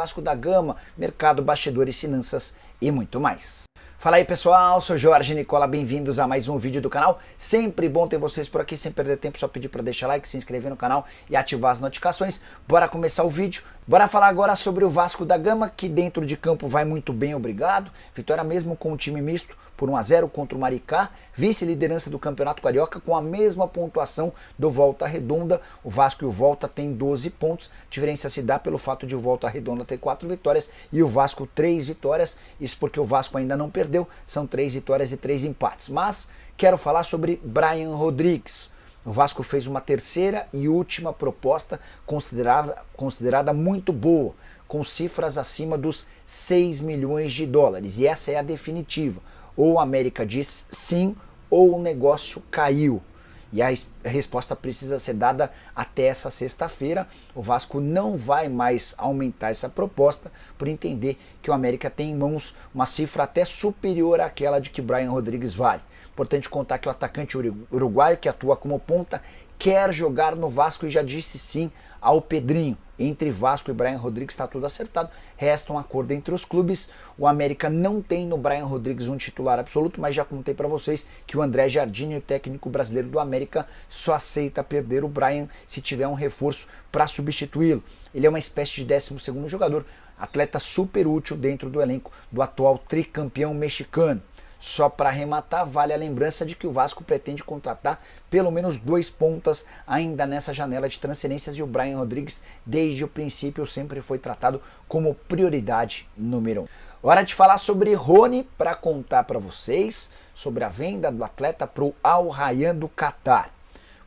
Vasco da Gama, mercado, bastidores, finanças e muito mais. Fala aí pessoal, sou Jorge Nicola, bem-vindos a mais um vídeo do canal. Sempre bom ter vocês por aqui, sem perder tempo, só pedir para deixar like, se inscrever no canal e ativar as notificações. Bora começar o vídeo. Bora falar agora sobre o Vasco da Gama, que dentro de campo vai muito bem, obrigado. Vitória mesmo com o time misto por 1-0 contra o Maricá, vice-liderança do Campeonato Carioca com a mesma pontuação do Volta Redonda. O Vasco e o Volta têm 12 pontos, a diferença se dá pelo fato de o Volta Redonda ter 4 vitórias e o Vasco 3 vitórias, isso porque o Vasco ainda não perdeu, são 3 vitórias e 3 empates. Mas quero falar sobre Brian Rodrigues. O Vasco fez uma terceira e última proposta considerada muito boa, com cifras acima dos 6 milhões de dólares, e essa é a definitiva. Ou a América diz sim, ou o negócio caiu. E a resposta precisa ser dada até essa sexta-feira. O Vasco não vai mais aumentar essa proposta por entender que o América tem em mãos uma cifra até superior àquela de que Brian Rodrigues vale. Importante contar que o atacante uruguaio, que atua como ponta, quer jogar no Vasco e já disse sim ao Pedrinho. Entre Vasco e Brian Rodrigues está tudo acertado, resta um acordo entre os clubes. O América não tem no Brian Rodrigues um titular absoluto, mas já contei para vocês que o André Jardine, o técnico brasileiro do América, só aceita perder o Brian se tiver um reforço para substituí-lo. Ele é uma espécie de 12º jogador, atleta super útil dentro do elenco do atual tricampeão mexicano. Só para arrematar, vale a lembrança de que o Vasco pretende contratar pelo menos 2 pontas ainda nessa janela de transferências, e o Brian Rodrigues, desde o princípio, sempre foi tratado como prioridade número 1. Hora de falar sobre Rony, para contar para vocês sobre a venda do atleta para o Al Rayyan do Catar.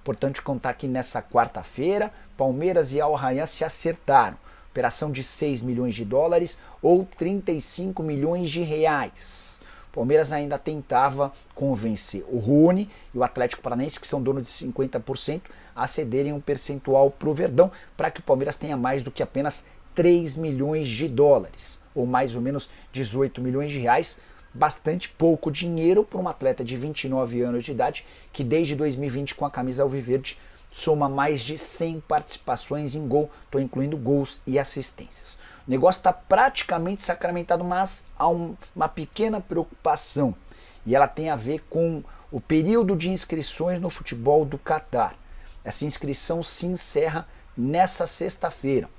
Importante contar que nessa quarta-feira, Palmeiras e Al Rayyan se acertaram. Operação de 6 milhões de dólares ou 35 milhões de reais. Palmeiras ainda tentava convencer o Rony e o Atlético Paranaense, que são donos de 50%, a cederem um percentual para o Verdão, para que o Palmeiras tenha mais do que apenas 3 milhões de dólares, ou mais ou menos 18 milhões de reais, bastante pouco dinheiro para um atleta de 29 anos de idade, que desde 2020 com a camisa alviverde soma mais de 100 participações em gol, estou incluindo gols e assistências. O negócio está praticamente sacramentado, mas há uma pequena preocupação, e ela tem a ver com o período de inscrições no futebol do Catar. Essa inscrição se encerra nessa sexta-feira,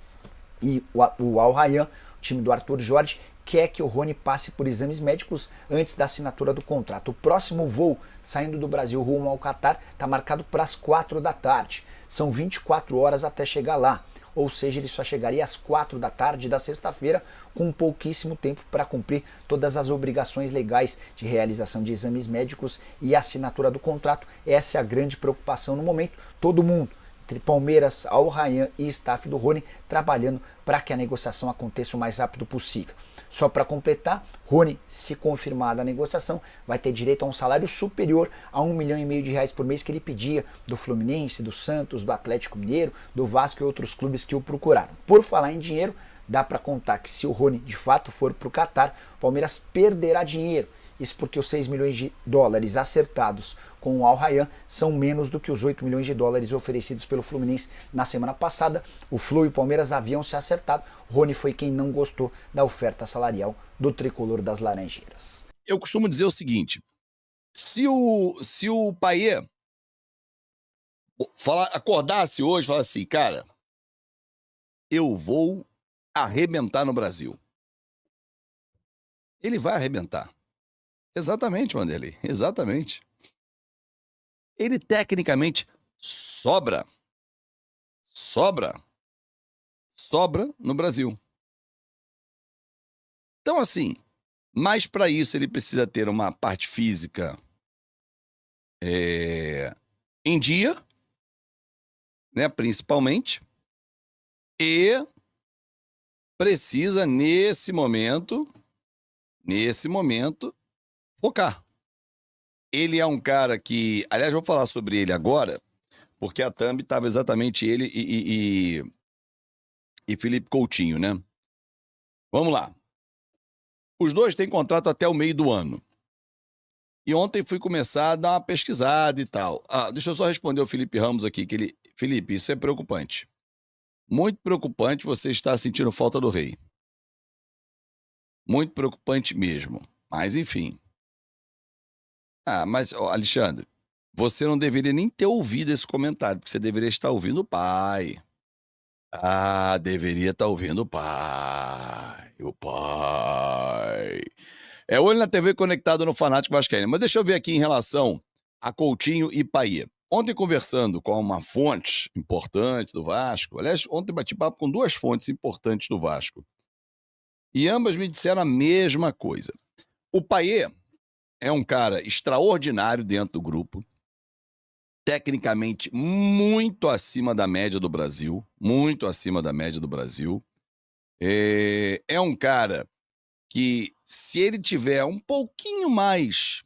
e o Al Rayyan, o time do Arthur Jorge, quer que o Rony passe por exames médicos antes da assinatura do contrato. O próximo voo saindo do Brasil rumo ao Catar está marcado para as 4 da tarde. São 24 horas até chegar lá. Ou seja, ele só chegaria às 4 da tarde da sexta-feira, com pouquíssimo tempo para cumprir todas as obrigações legais de realização de exames médicos e assinatura do contrato. Essa é a grande preocupação no momento. Todo mundo, entre Palmeiras, Al Rayyan e staff do Rony, trabalhando para que a negociação aconteça o mais rápido possível. Só para completar, Rony, se confirmada a negociação, vai ter direito a um salário superior a 1,5 milhão de reais por mês que ele pedia do Fluminense, do Santos, do Atlético Mineiro, do Vasco e outros clubes que o procuraram. Por falar em dinheiro, dá para contar que se o Rony de fato for para o Catar, o Palmeiras perderá dinheiro. Isso porque os 6 milhões de dólares acertados com o Al Rayyan são menos do que os 8 milhões de dólares oferecidos pelo Fluminense na semana passada. O Flu e o Palmeiras haviam se acertado. Rony foi quem não gostou da oferta salarial do tricolor das Laranjeiras. Eu costumo dizer o seguinte: se o Payet acordasse hoje e falasse assim, cara, eu vou arrebentar no Brasil, ele vai arrebentar. Exatamente, Wanderlei, exatamente. Ele tecnicamente sobra no Brasil. Então, assim, mas para isso ele precisa ter uma parte física em dia, né, principalmente, e precisa nesse momento focar. Ele é um cara que, aliás, vou falar sobre ele agora, porque a thumb estava exatamente ele e Felipe Coutinho, né? Vamos lá. Os dois têm contrato até o meio do ano. E ontem fui começar a dar uma pesquisada e tal. Deixa eu só responder o Felipe Ramos aqui, que ele... Felipe, isso é preocupante. Muito preocupante você estar sentindo falta do Rei. Muito preocupante mesmo. Mas, enfim. Mas, ó, Alexandre, você não deveria nem ter ouvido esse comentário, porque você deveria estar ouvindo o pai. Deveria estar ouvindo o pai. O pai. É olho na TV conectado no Fanático Vascaíno. Mas deixa eu ver aqui em relação a Coutinho e Payet. Ontem, conversando com uma fonte importante do Vasco, aliás, ontem bati papo com duas fontes importantes do Vasco, e ambas me disseram a mesma coisa. O Payet é um cara extraordinário dentro do grupo, tecnicamente muito acima da média do Brasil, muito acima da média do Brasil. É um cara que, se ele tiver um pouquinho mais,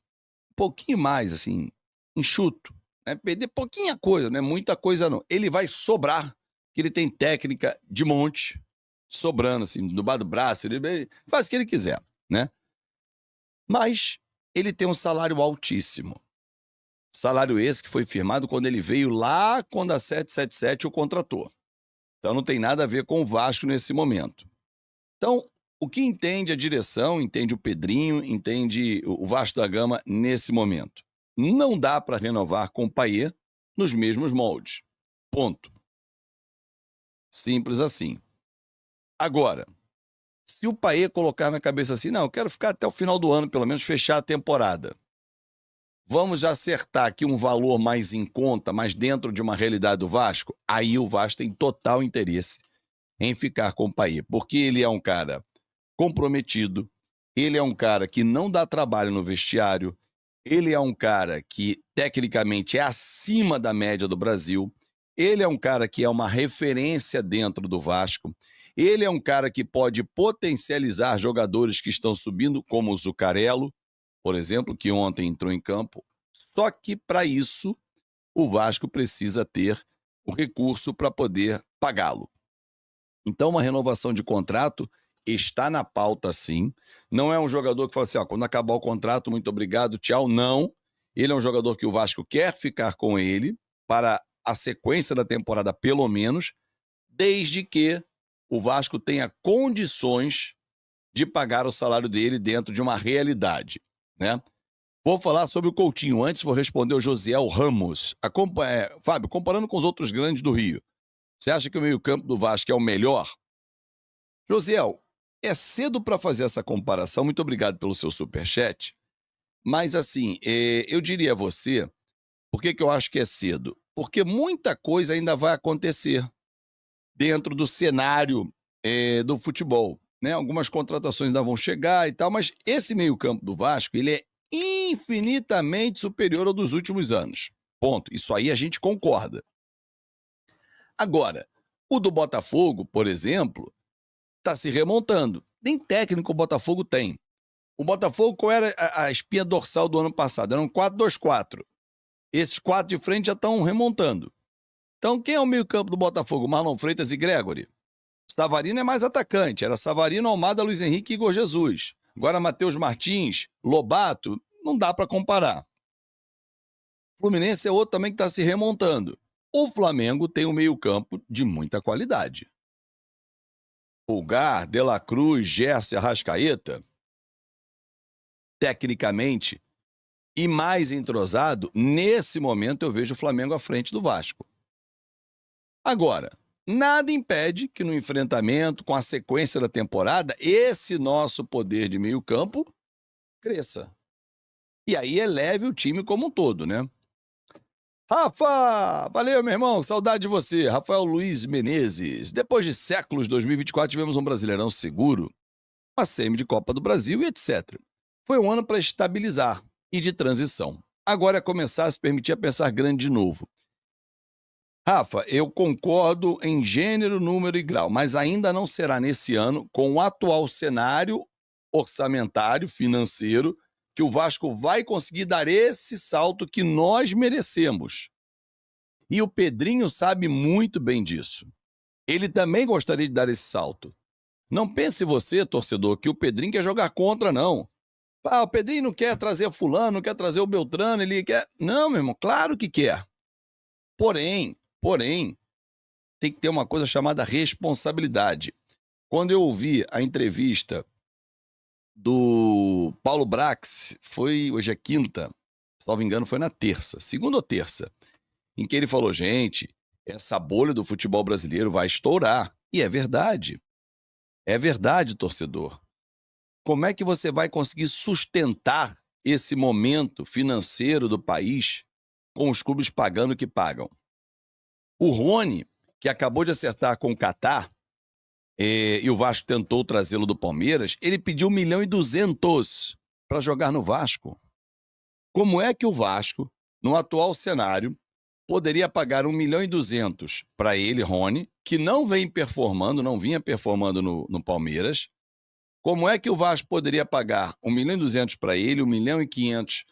assim, enxuto, né, perder pouquinha coisa, não é muita coisa não, ele vai sobrar, que ele tem técnica de monte, sobrando, assim, no bar do braço, ele faz o que ele quiser, né? Mas ele tem um salário altíssimo. Salário esse que foi firmado quando ele veio lá, quando a 777 o contratou. Então não tem nada a ver com o Vasco nesse momento. Então, o que entende a direção, entende o Pedrinho, entende o Vasco da Gama nesse momento? Não dá para renovar com o Payet nos mesmos moldes. Ponto. Simples assim. Agora, se o Payet colocar na cabeça assim, não, eu quero ficar até o final do ano, pelo menos fechar a temporada. Vamos acertar aqui um valor mais em conta, mais dentro de uma realidade do Vasco? Aí o Vasco tem total interesse em ficar com o Payet, porque ele é um cara comprometido, ele é um cara que não dá trabalho no vestiário, ele é um cara que tecnicamente é acima da média do Brasil, ele é um cara que é uma referência dentro do Vasco, ele é um cara que pode potencializar jogadores que estão subindo, como o Zuccarello, por exemplo, que ontem entrou em campo. Só que, para isso, o Vasco precisa ter o recurso para poder pagá-lo. Então, uma renovação de contrato está na pauta, sim. Não é um jogador que fala assim, quando acabar o contrato, muito obrigado, tchau. Não. Ele é um jogador que o Vasco quer ficar com ele para a sequência da temporada, pelo menos, desde que o Vasco tenha condições de pagar o salário dele dentro de uma realidade, né? Vou falar sobre o Coutinho. Antes vou responder o Josiel Ramos. Fábio, comparando com os outros grandes do Rio, você acha que o meio-campo do Vasco é o melhor? Josiel, é cedo para fazer essa comparação. Muito obrigado pelo seu superchat. Mas, assim, eu diria a você, por que eu acho que é cedo? Porque muita coisa ainda vai acontecer dentro do cenário do futebol, né? Algumas contratações ainda vão chegar e tal, mas esse meio-campo do Vasco, ele é infinitamente superior ao dos últimos anos. Ponto. Isso aí a gente concorda. Agora, o do Botafogo, por exemplo, está se remontando. Nem técnico o Botafogo tem. O Botafogo, qual era a espinha dorsal do ano passado? Era um 4-2-4. Esses quatro de frente já estão remontando. Então, quem é o meio-campo do Botafogo? Marlon Freitas e Gregory. Savarino é mais atacante. Era Savarino, Almada, Luiz Henrique e Igor Jesus. Agora, Matheus Martins, Lobato, não dá para comparar. O Fluminense é outro também que está se remontando. O Flamengo tem um meio-campo de muita qualidade. Pulgar, De La Cruz, Gerson e Arrascaeta, tecnicamente, e mais entrosado, nesse momento eu vejo o Flamengo à frente do Vasco. Agora, nada impede que no enfrentamento, com a sequência da temporada, esse nosso poder de meio campo cresça. E aí eleve o time como um todo, né? Rafa! Valeu, meu irmão. Saudade de você. Rafael Luiz Menezes. Depois de séculos, 2024, tivemos um Brasileirão seguro, uma semi de Copa do Brasil e etc. Foi um ano para estabilizar e de transição. Agora é começar a se permitir a pensar grande de novo. Rafa, eu concordo em gênero, número e grau, mas ainda não será nesse ano, com o atual cenário orçamentário, financeiro, que o Vasco vai conseguir dar esse salto que nós merecemos. E o Pedrinho sabe muito bem disso. Ele também gostaria de dar esse salto. Não pense você, torcedor, que o Pedrinho quer jogar contra, não. O Pedrinho não quer trazer fulano, não quer trazer o Beltrano, ele quer... Não, meu irmão, claro que quer. Porém, tem que ter uma coisa chamada responsabilidade. Quando eu ouvi a entrevista do Paulo Brax hoje é quinta, se não me engano foi na terça, segunda ou terça, em que ele falou, gente, essa bolha do futebol brasileiro vai estourar. E é verdade, torcedor. Como é que você vai conseguir sustentar esse momento financeiro do país com os clubes pagando o que pagam? O Rony, que acabou de acertar com o Catar, e o Vasco tentou trazê-lo do Palmeiras, ele pediu 1.200.000 para jogar no Vasco. Como é que o Vasco, no atual cenário, poderia pagar 1.200.000 para ele, Rony, que não vinha performando no Palmeiras? Como é que o Vasco poderia pagar 1.200.000 para ele, 1.500.000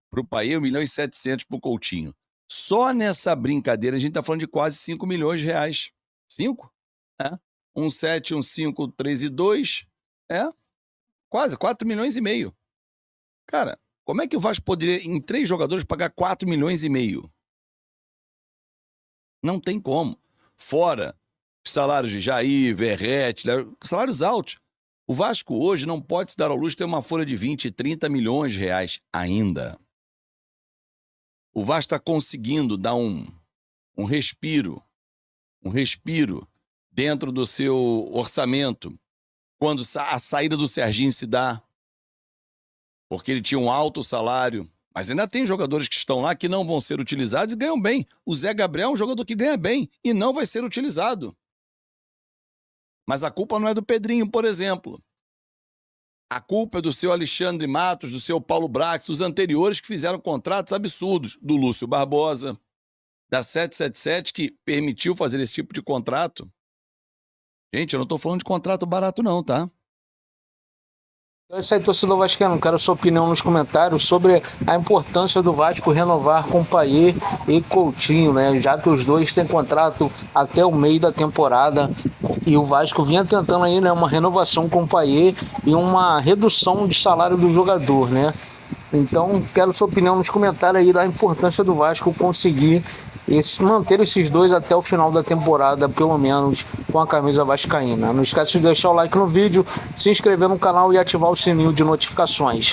para o Paê, 1.700.000 para o Coutinho? Só nessa brincadeira a gente está falando de quase 5 milhões de reais. 5? 7, 5, 3 e 2, quase 4 milhões e meio. Cara, como é que o Vasco poderia, em 3 jogadores, pagar 4 milhões e meio? Não tem como. Fora os salários de Jair, Verrete, salários altos. O Vasco hoje não pode se dar ao luxo de ter uma folha de 20, 30 milhões de reais ainda. O Vasco está conseguindo dar um respiro dentro do seu orçamento, quando a saída do Serginho se dá, porque ele tinha um alto salário, mas ainda tem jogadores que estão lá que não vão ser utilizados e ganham bem. O Zé Gabriel é um jogador que ganha bem e não vai ser utilizado. Mas a culpa não é do Pedrinho, por exemplo. A culpa é do seu Alexandre Matos, do seu Paulo Brax, dos anteriores que fizeram contratos absurdos, do Lúcio Barbosa, da 777, que permitiu fazer esse tipo de contrato. Gente, eu não tô falando de contrato barato não, tá? É isso aí, torcedor vascaíno. Quero sua opinião nos comentários sobre a importância do Vasco renovar com Paê e Coutinho, né? Já que os dois têm contrato até o meio da temporada e o Vasco vinha tentando aí, né, uma renovação com Paê e uma redução de salário do jogador, né? Então, quero sua opinião nos comentários aí da importância do Vasco conseguir manter esses dois até o final da temporada, pelo menos com a camisa vascaína. Não esquece de deixar o like no vídeo, se inscrever no canal e ativar o sininho de notificações.